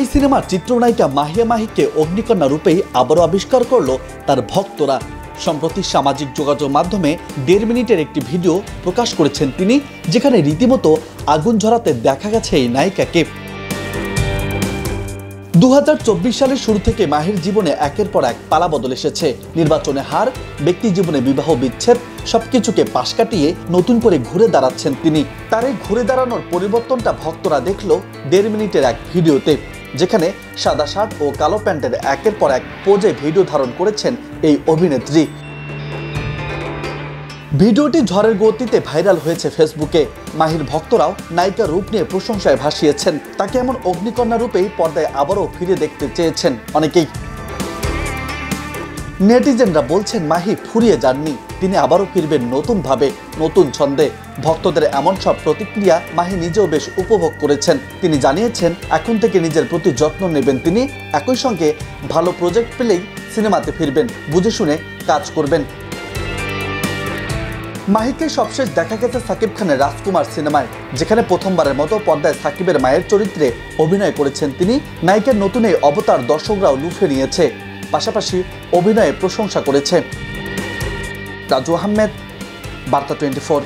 এই সিনেমার চিত্রনায়িকা মাহিয়া মাহিকে অগ্নিকন্যা রূপেই আবারও আবিষ্কার করলো তার ভক্তরা। সম্প্রতি সামাজিক যোগাযোগ মাধ্যমে 1.5 মিনিটের একটি ভিডিও প্রকাশ করেছেন তিনি, যেখানে রীতিমতো আগুন ঝরাতে দেখা গেছে এই নায়িকাকে। 2024 সালের শুরু থেকে মাহির জীবনে একের পর এক পালাবদল এসেছে। নির্বাচনে হার, ব্যক্তি জীবনে বিবাহ বিচ্ছেদ, সবকিছুকে পাশ কাটিয়ে নতুন করে ঘুরে দাঁড়াচ্ছেন তিনি। তার এই ঘুরে দাঁড়ানোর পরিবর্তনটা ভক্তরা দেখলো 1.5 মিনিটের এক ভিডিওতে, যেখানে সাদা শার্ট ও কালো প্যান্টের একের পর এক পোজে ভিডিও ধারণ করেছেন এই অভিনেত্রী। ভিডিওটি ঝড়ের গতিতে ভাইরাল হয়েছে ফেসবুকে। মাহির ভক্তরাও নায়িকার রূপ নিয়ে প্রশংসায় ভাসিয়েছেন। তাকে এমন অগ্নিকন্যা রূপেই পর্দায় আবারও ফিরে দেখতে চেয়েছেন অনেকেই। নেটিজেনরা বলছেন মাহি ফুরিয়ে যাননি, তিনি আবারও ফিরবেন নতুনভাবে, নতুন ছন্দে। ভক্তদের এমন সব প্রতিক্রিয়া মাহি নিজেও বেশ উপভোগ করেছেন। তিনি জানিয়েছেন এখন থেকে নিজের প্রতি যত্ন নেবেন তিনি, একই সঙ্গে ভালো প্রজেক্ট পেলেই সিনেমাতে ফিরবেন, বুঝে শুনে কাজ করবেন। মাহিকে সবশেষ দেখা গেছে সাকিব খানের রাজকুমার সিনেমায়, যেখানে প্রথমবারের মতো পর্দায় সাকিবের মায়ের চরিত্রে অভিনয় করেছেন তিনি। নায়িকার নতুন এই অবতার দর্শকরাও লুফে নিয়েছে, পাশাপাশি অভিনয়ে প্রশংসা করেছে। রাজু আহমেদ, বার্তা 24।